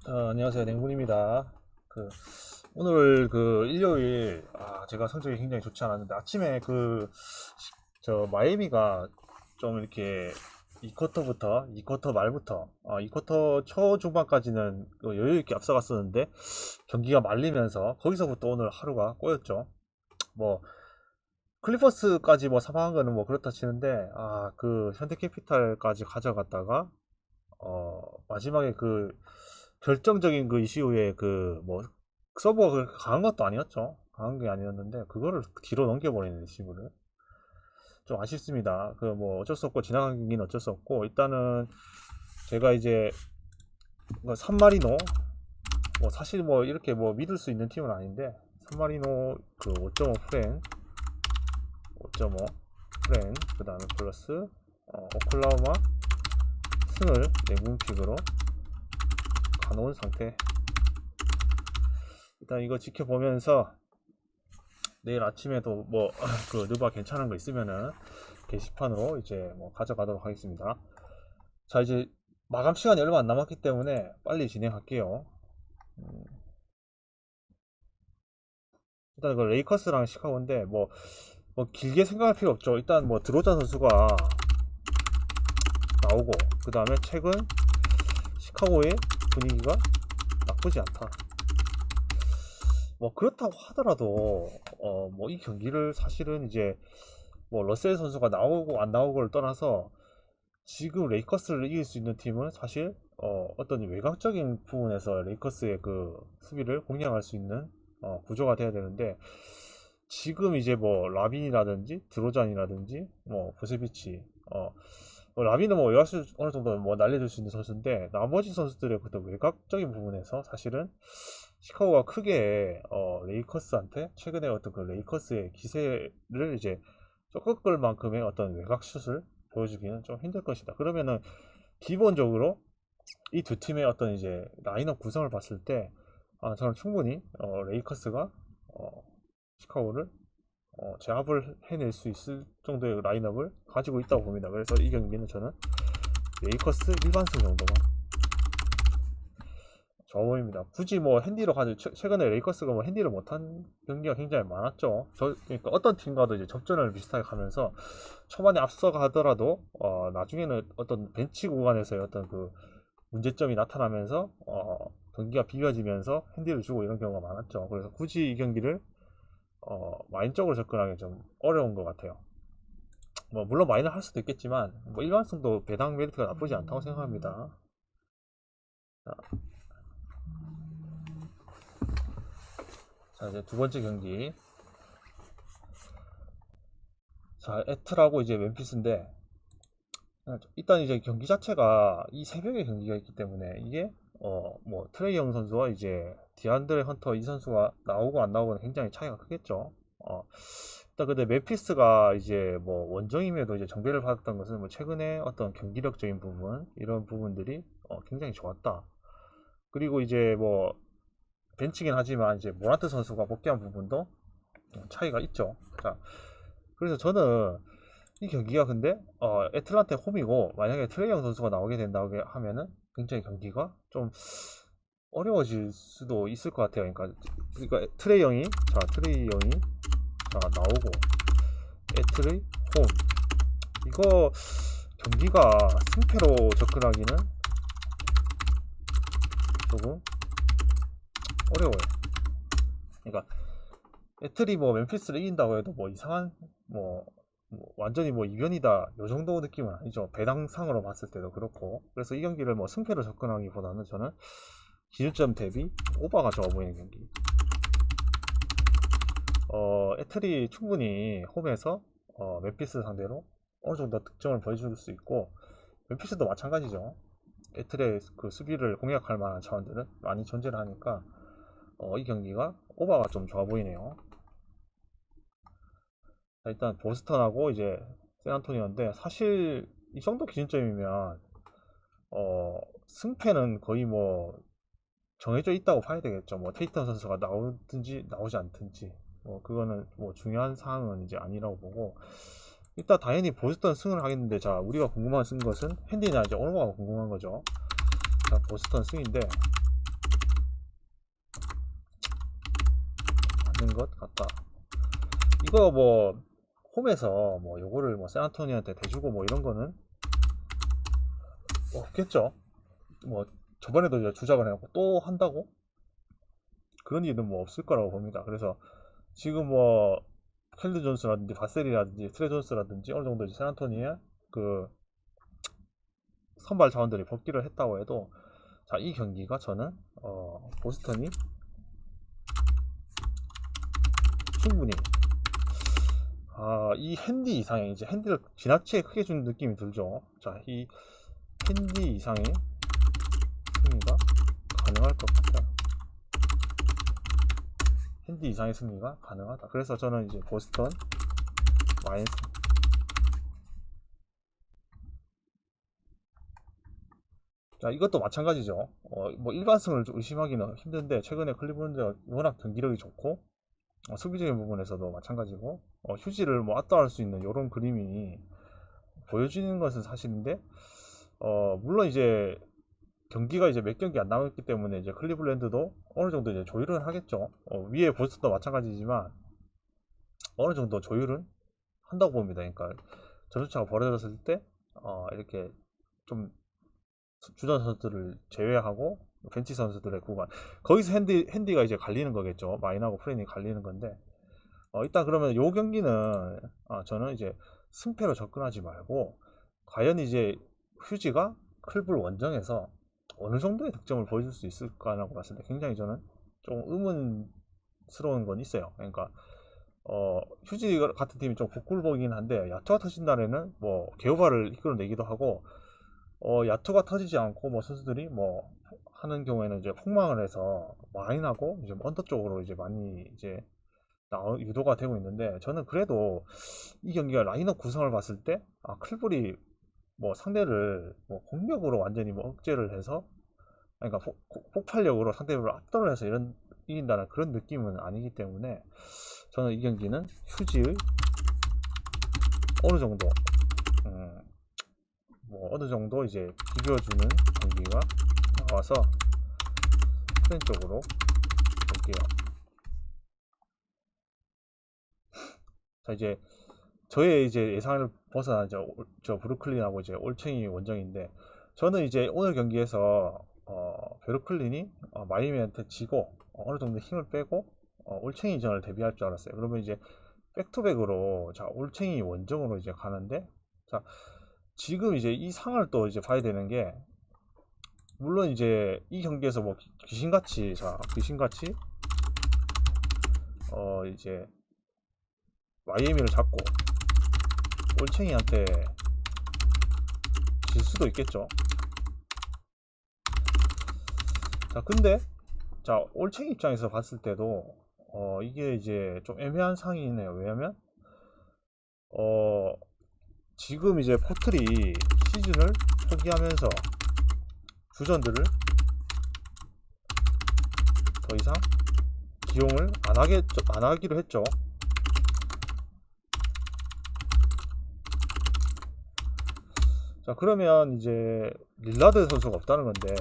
안녕하세요. 냉군입니다. 그, 오늘 일요일, 제가 성적이 굉장히 좋지 않았는데, 아침에 마이애미가 좀 이렇게 2쿼터부터, 2쿼터 말부터, 2쿼터 초중반까지는 여유 있게 앞서갔었는데, 경기가 말리면서, 거기서부터 오늘 하루가 꼬였죠. 뭐, 클리퍼스까지 뭐 사망한 거는 뭐 그렇다 치는데, 현대캐피탈까지 가져갔다가, 마지막에 결정적인 그 이슈에 서버가 그렇게 강한 것도 아니었죠. 강한 게 아니었는데, 그거를 뒤로 넘겨버리는 리시브를. 좀 아쉽습니다. 어쩔 수 없고, 지나간 경기는 어쩔 수 없고, 일단은 제가 이제 산마리노, 사실 이렇게 믿을 수 있는 팀은 아닌데, 산마리노 5.5 프렌, 그 다음에 플러스, 오클라호마 승을 내분픽으로 가놓은 상태. 일단 이거 지켜보면서 내일 아침에도 르바 괜찮은 거 있으면은 게시판으로 이제 가져가도록 하겠습니다. 자, 이제 마감 시간이 얼마 안 남았기 때문에 빨리 진행할게요. 일단 레이커스랑 시카고인데 길게 생각할 필요 없죠. 일단 드로잔 선수가 나오고, 그 다음에 최근 시카고의 분위기가 나쁘지 않다. 그렇다고 하더라도 이 경기를 사실은 이제 러셀 선수가 나오고 안 나오고를 떠나서 지금 레이커스를 이길 수 있는 팀은 사실 어떤 외곽적인 부분에서 레이커스의 그 수비를 공략할 수 있는 구조가 돼야 되는데, 지금 이제 라빈이라든지 드로잔이라든지 부세비치, 라빈은 외곽수 어느 정도 날려줄 수 있는 선수인데, 나머지 선수들의 그 외곽적인 부분에서 사실은 시카고가 크게 레이커스한테 최근에 어떤 그 레이커스의 기세를 이제 꺾을 만큼의 어떤 외곽 슛을 보여주기는 좀 힘들 것이다. 그러면은 기본적으로 이 두 팀의 어떤 이제 라인업 구성을 봤을 때, 저는 충분히 레이커스가 시카고를 제압을 해낼 수 있을 정도의 라인업을 가지고 있다고 봅니다. 그래서 이 경기는 저는 레이커스 일반승 정도만 좋아 보입니다. 굳이 핸디로 가지고, 최근에 레이커스가 핸디를 못한 경기가 굉장히 많았죠. 그러니까 어떤 팀과도 이제 접전을 비슷하게 가면서 초반에 앞서가더라도 나중에는 어떤 벤치 구간에서의 어떤 그 문제점이 나타나면서 경기가 비벼지면서 핸디를 주고 이런 경우가 많았죠. 그래서 굳이 이 경기를 마인적으로 접근하기 좀 어려운 것 같아요. 물론 마인을 할 수도 있겠지만 일관성도 배당 메리트가 나쁘지 않다고 생각합니다. 자, 이제 두 번째 경기. 자, 애틀하고 이제 멤피스인데, 일단 이제 경기 자체가 이 새벽에 경기가 있기 때문에 이게 트레이 영 선수와 이제 디안드레 헌터 이 선수가 나오고 안 나오고는 굉장히 차이가 크겠죠. 일단 근데 멤피스가 이제 원정임에도 이제 정배를 받았던 것은 최근에 어떤 경기력적인 부분, 이런 부분들이 굉장히 좋았다. 그리고 이제 벤치긴 하지만 이제 모란트 선수가 복귀한 부분도 차이가 있죠. 자, 그래서 저는 이 경기가 근데 애틀란타 홈이고, 만약에 트레이 영 선수가 나오게 된다고 하면은 굉장히 경기가 좀 어려워질 수도 있을 것 같아요. 그러니까 트레이 영이 나오고 애틀의 홈, 이거 경기가 승패로 접근하기는 조금 어려워요. 그러니까 애틀이 멤피스를 이긴다고 해도 이상한 완전히 이변이다 요 정도 느낌은 아니죠. 배당상으로 봤을 때도 그렇고. 그래서 이 경기를 승패로 접근하기보다는 저는 기준점 대비 오버가 좋아 보이는 경기. 애틀이 충분히 홈에서 멤피스 상대로 어느 정도 득점을 보여줄 수 있고, 멤피스도 마찬가지죠. 애틀의 그 수비를 공략할 만한 자원들은 많이 존재를 하니까 이 경기가 오버가 좀 좋아 보이네요. 자, 일단 보스턴하고 이제 샌안토니오인데, 사실 이 정도 기준점이면 승패는 거의 정해져 있다고 봐야 되겠죠. 테이턴 선수가 나오든지 나오지 않든지 그거는 중요한 사항은 이제 아니라고 보고, 일단 당연히 보스턴 승을 하겠는데, 자, 우리가 궁금한 것은 핸디나 이제 오너가 궁금한 거죠. 자, 보스턴 승인데, 있는 것 같다. 이거 뭐 홈에서 뭐 요거를 뭐 샌안토니오한테 대주고 뭐 이런 거는 없겠죠. 뭐 저번에도 이제 주작을 해갖고 또 한다고 그런 일은 뭐 없을 거라고 봅니다. 그래서 지금 뭐 켈드 존스라든지 바셀이라든지 트레 존스라든지 어느 정도 이제 샌안토니에 그 선발 자원들이 복귀를 했다고 해도 자, 이 경기가 저는 보스턴이 충분히 이 핸디 이상의 이제 핸디를 지나치게 크게 주는 느낌이 들죠. 자, 이 핸디 이상의 승리가 가능할 것 같아요. 핸디 이상의 승리가 가능하다. 그래서 저는 이제 보스턴 마이너스. 자, 이것도 마찬가지죠. 뭐 일관성을 좀 의심하기는 힘든데 최근에 클리블랜드가 워낙 경기력이 좋고 수비적인 부분에서도 마찬가지고 휴지를 뭐 압도할 수 있는 이런 그림이 보여지는 것은 사실인데 물론 이제 경기가 이제 몇 경기 안 남았기 때문에 이제 클리블랜드도 어느 정도 이제 조율은 하겠죠. 위에 보스턴도 마찬가지지만 어느 정도 조율은 한다고 봅니다. 그러니까 점수차가 벌어졌을 때 이렇게 좀 주전 선수들을 제외하고 벤치 선수들의 구간 거기서 핸디가 이제 갈리는 거겠죠. 마인하고 프렌이 갈리는 건데 일단 그러면 요 경기는 저는 이제 승패로 접근하지 말고 과연 이제 휴지가 클불 원정에서 어느 정도의 득점을 보여줄 수 있을까라고 봤을 때 굉장히 저는 좀 의문스러운 건 있어요. 그러니까 휴지 같은 팀이 좀 복불복이긴 한데 야투가 터진 날에는 뭐 개우바를 이끌어내기도 하고 야투가 터지지 않고 뭐 선수들이 뭐 하는 경우에는 이제 폭망을 해서 마인하고 이제 언더 쪽으로 이제 많이 이제 유도가 되고 있는데 저는 그래도 이 경기가 라인업 구성을 봤을 때 클불이 뭐 상대를 뭐 공격으로 완전히 뭐 억제를 해서 그러니까 폭발력으로 상대를 압도를 해서 이긴다는 그런 느낌은 아니기 때문에 저는 이 경기는 휴지의 어느 정도 뭐 어느 정도 이제 비벼주는 경기가 나와서 프렌 쪽으로 볼게요. 자, 이제 저의 이제 예상을 벗어난 저 브루클린하고 이제 올챙이 원정인데 저는 이제 오늘 경기에서 브루클린이 마이애미한테 지고 어느 정도 힘을 빼고 올챙이전을 대비할 줄 알았어요. 그러면 이제 백투백으로 자 올챙이 원정으로 이제 가는데 자 지금 이제 이 상을 또 이제 봐야 되는 게 물론 이제 이 경기에서 뭐 귀신같이 이제 마이애미를 잡고 올챙이한테 질 수도 있겠죠. 자 근데 자 올챙이 입장에서 봤을 때도 이게 이제 좀 애매한 상이네요. 왜냐면 지금 이제 포틀이 시즌을 포기하면서 주전들을 더 이상 기용을 안 하기로 했죠. 자 그러면 이제 릴라드 선수가 없다는 건데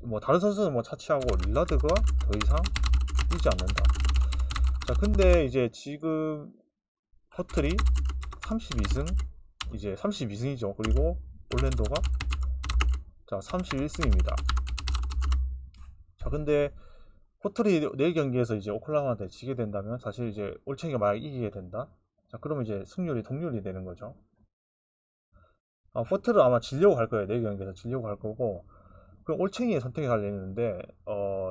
뭐 다른 선수는 뭐 차치하고 릴라드가 더 이상 뛰지 않는다. 자 근데 이제 지금 포틀이 32승 이제 32승이죠. 그리고 올랜도가 자 31승입니다. 자 근데 포틀이 4경기에서 이제 오클라호마한테 지게 된다면 사실 이제 올챙이가 만약 이기게 된다. 자 그러면 이제 승률이 동률이 되는 거죠. 포틀은 아마 지려고 할 거예요. 4경기에서 지려고 할 거고 그럼 올챙이의 선택이 갈리는데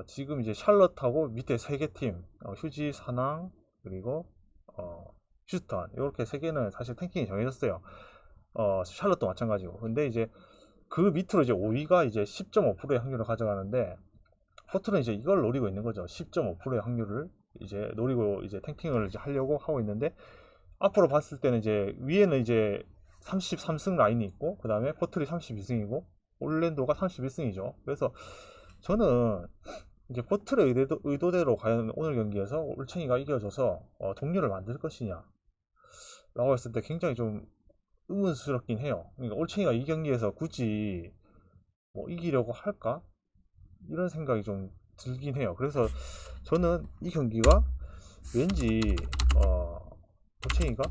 지금 이제 샬럿하고 밑에 3개 팀 휴지, 사낭 그리고 휴스턴 이렇게 3개는 사실 탱킹이 정해졌어요. 샬럿도 마찬가지고 근데 이제 그 밑으로 이제 5위가 이제 10.5%의 확률을 가져가는데 포틀은 이제 이걸 노리고 있는 거죠. 10.5%의 확률을 이제 노리고 이제 탱킹을 이제 하려고 하고 있는데 앞으로 봤을 때는 이제 위에는 이제 33승 라인이 있고 그 다음에 포틀이 32승이고 올랜도가 31승이죠. 그래서 저는 이제 포틀의 의도대로 과연 오늘 경기에서 올챙이가 이겨져서 동률을 만들 것이냐 라고 했을 때 굉장히 좀 의문스럽긴 해요. 그러니까 올챙이가 이 경기에서 굳이 뭐 이기려고 할까? 이런 생각이 좀 들긴 해요. 그래서 저는 이 경기가 왠지 호칭이가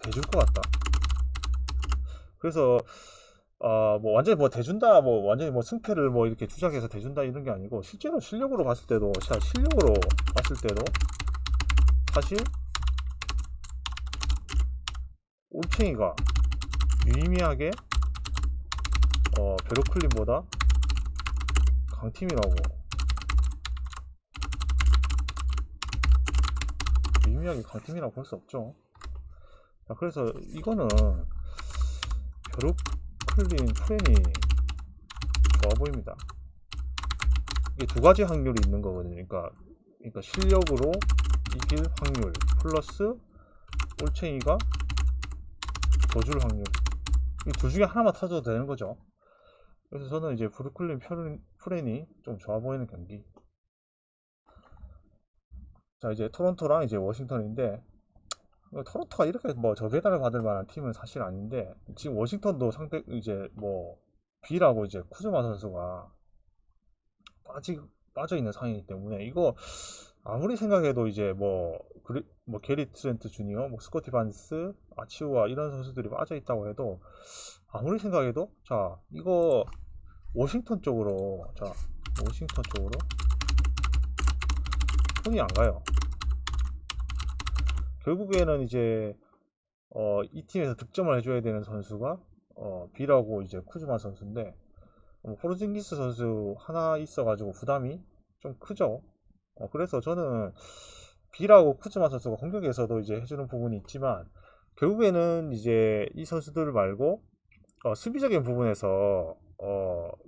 대줄 것 같다. 그래서 뭐 완전히 뭐 대준다, 뭐 완전히 뭐 승패를 뭐 이렇게 주작해서 대준다 이런 게 아니고 실제로 실력으로 봤을 때도 사실 올챙이가 유의미하게 베로클린보다 강팀이라고, 유의미하게 강팀이라고 볼 수 없죠. 자, 그래서 이거는 베로클린 프렌이 좋아 보입니다. 이게 두 가지 확률이 있는 거거든요. 그러니까 실력으로 이길 확률 플러스 올챙이가 져줄 확률, 이 둘 중에 하나만 터져도 되는 거죠. 그래서 저는 이제 브루클린 프렌이 좀 좋아 보이는 경기. 자, 이제 토론토랑 이제 워싱턴인데, 토론토가 이렇게 뭐 저배달을 받을 만한 팀은 사실 아닌데, 지금 워싱턴도 상대 이제 뭐 B라고 이제 쿠즈마 선수가 빠져 있는 상황이기 때문에, 이거 아무리 생각해도 이제 뭐 게리 트렌트 주니어, 뭐 스코티 반스, 아치우와 이런 선수들이 빠져 있다고 해도, 아무리 생각해도, 자, 이거 워싱턴 쪽으로 손이 안 가요. 결국에는 이제 이 팀에서 득점을 해줘야 되는 선수가 B라고 이제 쿠즈마 선수인데, 포르징기스 선수 하나 있어가지고 부담이 좀 크죠. 그래서 저는 B라고 쿠즈마 선수가 공격에서도 이제 해주는 부분이 있지만, 결국에는 이제 이 선수들 말고 수비적인 부분에서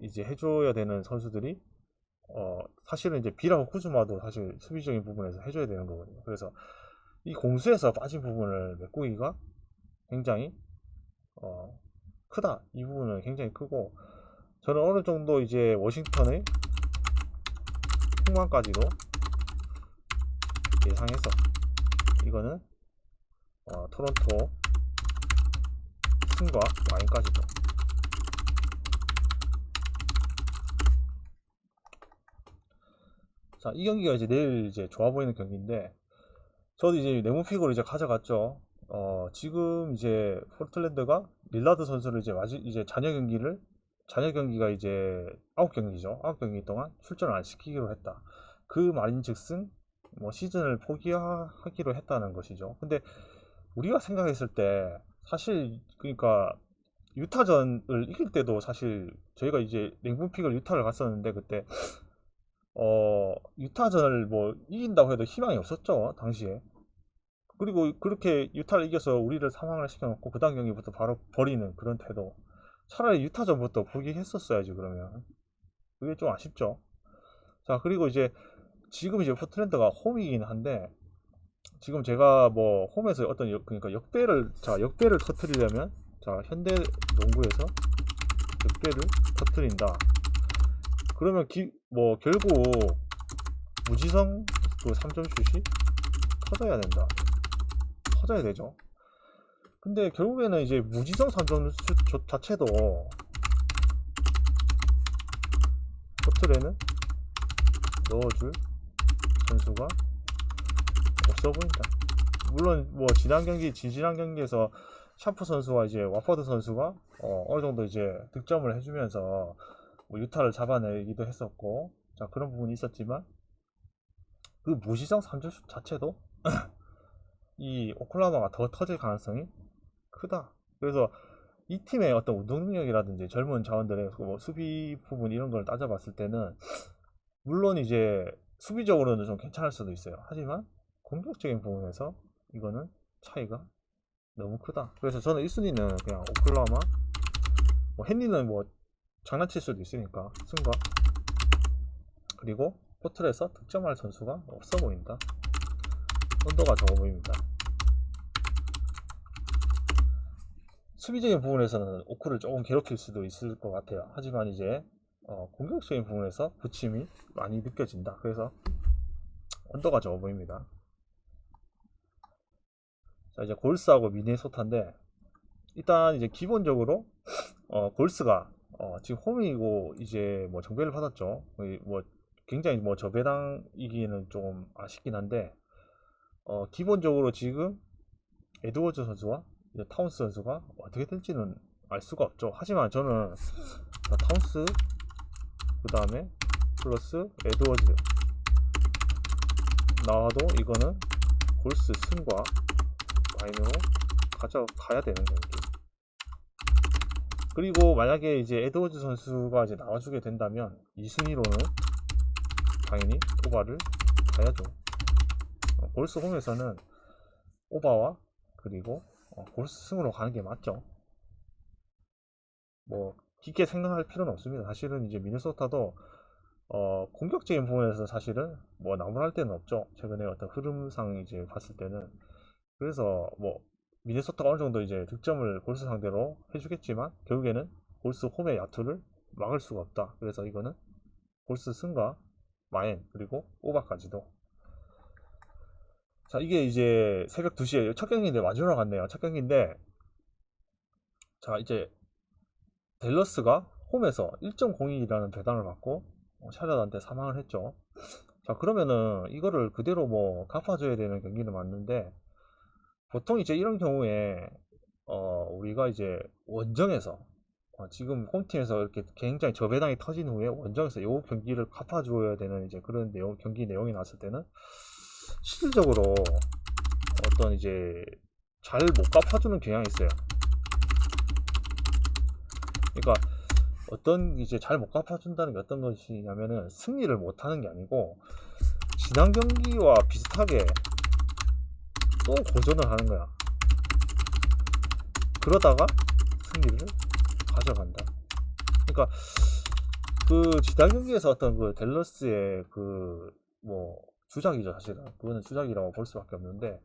이제 해줘야 되는 선수들이 사실은 이제 B라고 쿠즈마도 사실 수비적인 부분에서 해줘야 되는 거거든요. 그래서 이 공수에서 빠진 부분을 메꾸기가 굉장히 크다. 이 부분은 굉장히 크고, 저는 어느 정도 이제 워싱턴의 흥망까지도 예상해서 이거는 토론토 승과 와인까지도. 자, 이 경기가 이제 내일 이제 좋아 보이는 경기인데, 저도 이제 네모픽으로 이제 가져갔죠. 지금 이제 포틀랜드가 릴라드 선수를 이제 잔여 경기가 이제 9경기죠. 9경기 동안 출전을 안 시키기로 했다. 그 말인즉슨 뭐 시즌을 포기하기로 했다는 것이죠. 근데 우리가 생각했을 때 사실, 그러니까 유타전을 이길 때도 사실 저희가 이제 냉분픽을 유타를 갔었는데, 그때 유타전을 뭐 이긴다고 해도 희망이 없었죠, 당시에. 그리고 그렇게 유타를 이겨서 우리를 사망을 시켜놓고 그 다음 경기부터 바로 버리는 그런 태도. 차라리 유타전부터 포기했었어야지. 그러면 그게 좀 아쉽죠. 자, 그리고 이제 지금 이제 포틀랜드가 홈이긴 한데, 지금 제가 뭐 홈에서 그러니까 역배를 터뜨리려면, 자, 현대 농구에서 역배를 터뜨린다. 그러면 뭐 결국 무지성 그 3점 슛이 터져야 되죠. 근데 결국에는 이제 무지성 3점 슛 자체도 포틀에는 넣어줄 선수가 없어 보인다. 물론 뭐 지난 경기에서 샤프 선수와 이제 와퍼드 선수가 어느 정도 이제 득점을 해주면서 뭐 유타를 잡아내기도 했었고, 자, 그런 부분이 있었지만, 그 무지성 3점 슛 자체도 이 오클라호마가 더 터질 가능성이 크다. 그래서 이 팀의 어떤 운동 능력이라든지 젊은 자원들의 뭐 수비 부분 이런 걸 따져봤을 때는, 물론 이제 수비적으로는 좀 괜찮을 수도 있어요. 하지만 공격적인 부분에서 이거는 차이가 너무 크다. 그래서 저는 1순위는 그냥 오클라호마, 뭐 헨리는 뭐 장난칠 수도 있으니까 승과, 그리고 포틀에서 득점할 선수가 없어 보인다. 언더가 적어 보입니다. 수비적인 부분에서는 오크를 조금 괴롭힐 수도 있을 것 같아요. 하지만 이제 공격적인 부분에서 부침이 많이 느껴진다. 그래서 언더가 적어 보입니다. 자, 이제 골스하고 미네소타인데, 일단 이제 기본적으로 골스가 지금 홈이고 이제 뭐 정배를 받았죠. 뭐 굉장히 뭐 저배당이기는 좀 아쉽긴 한데, 기본적으로 지금 에드워즈 선수와 이제 타운스 선수가 어떻게 될지는 알 수가 없죠. 하지만 저는 타운스 그 다음에 플러스 에드워즈 나와도 이거는 골스 승과 마인으로 가져가야 되는 경기. 그리고 만약에 이제 에드워즈 선수가 이제 나와주게 된다면 2순위로는 당연히 오바를 가야죠. 골스 홈에서는 오바와 그리고 골스 승으로 가는 게 맞죠. 뭐 깊게 생각할 필요는 없습니다. 사실은 이제 미네소타도 공격적인 부분에서 사실은 뭐 나무랄 데는 없죠. 최근에 어떤 흐름상 이제 봤을 때는. 그래서 뭐 미네소타가 어느 정도 이제 득점을 골스 상대로 해주겠지만 결국에는 골스 홈의 야투를 막을 수가 없다. 그래서 이거는 골스 승과 마엔 그리고 오바까지도. 자, 이게 이제 새벽 2시에 첫 경기인데 마지막으로 갔네요. 첫 경기인데, 자, 이제 댈러스가 홈에서 1.02라는 배당을 받고 샬럿한테 사망을 했죠. 자, 그러면은 이거를 그대로 뭐 갚아줘야 되는 경기는 맞는데, 보통 이제 이런 경우에 우리가 이제 원정에서 지금 홈팀에서 이렇게 굉장히 저배당이 터진 후에 원정에서 요 경기를 갚아줘야 되는 이제 그런 내용, 경기 내용이 나왔을 때는 실질적으로 어떤 이제 잘 못 갚아주는 경향이 있어요. 그러니까 어떤 이제 잘 못 갚아준다는 게 어떤 것이냐면은 승리를 못 하는 게 아니고 지난 경기와 비슷하게 또 고전을 하는 거야. 그러다가 승리를 가져간다. 그러니까 그 지난 경기에서 어떤 그 댈러스의 그 뭐 주작이죠. 사실은 그거는 주작이라고 볼 수밖에 없는데,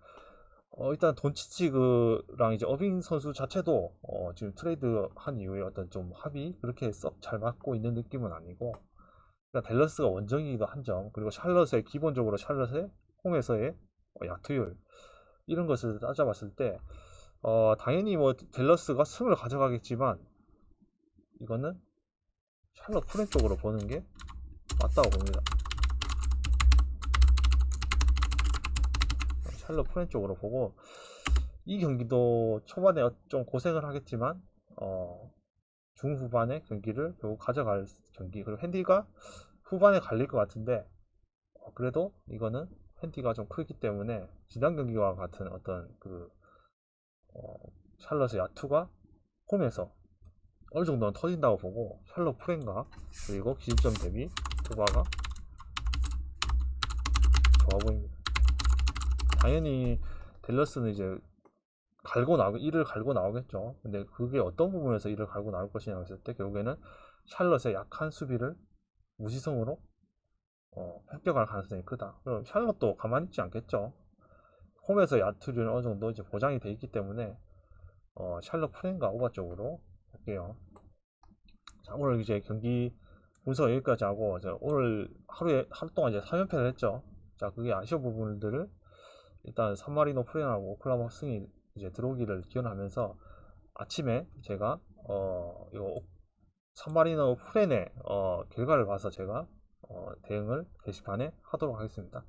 일단 돈치치그랑 이제 어빙 선수 자체도 지금 트레이드 한 이후에 어떤 좀 합이 그렇게 썩 잘 맞고 있는 느낌은 아니고, 그러니까 댈러스가 원정이기도 한 점, 그리고 샬럿의 기본적으로 샬럿의 홈에서의 야투율 이런 것을 따져봤을 때 당연히 뭐 댈러스가 승을 가져가겠지만 이거는 샬럿 프렌 쪽으로 보는 게 맞다고 봅니다. 샬럿 프렌 쪽으로 보고, 이 경기도 초반에 좀 고생을 하겠지만 중후반에 경기를 결국 가져갈 경기, 그리고 핸디가 후반에 갈릴 것 같은데, 그래도 이거는 핸디가 좀 크기 때문에 지난 경기와 같은 어떤 그 샬럿의 야투가 홈에서 어느 정도는 터진다고 보고, 샬럿 프렌과 그리고 기준점 대비 오바가 좋아 보입니다. 당연히 댈러스는 이제 이를 갈고 나오겠죠. 근데 그게 어떤 부분에서 이를 갈고 나올 것이냐 했을 때 결국에는 샬럿의 약한 수비를 무지성으로 획득할 가능성이 크다. 그럼 샬럿도 가만히 있지 않겠죠. 홈에서 야투율은 어느 정도 이제 보장이 돼 있기 때문에 샬럿 프렌과 오바 쪽으로 할게요. 자, 오늘 이제 경기 분석 여기까지 하고, 오늘 하루 동안 이제 3연패를 했죠. 자, 그게 아쉬운 부분들을 일단 산마리노 프렌하고 오클라호마 승이 이제 들어오기를 기원하면서 아침에 제가 이거 산마리노 프렌의 결과를 봐서 제가 대응을 게시판에 하도록 하겠습니다.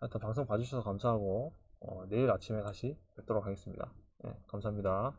하여튼 방송 봐주셔서 감사하고 내일 아침에 다시 뵙도록 하겠습니다. 네, 감사합니다.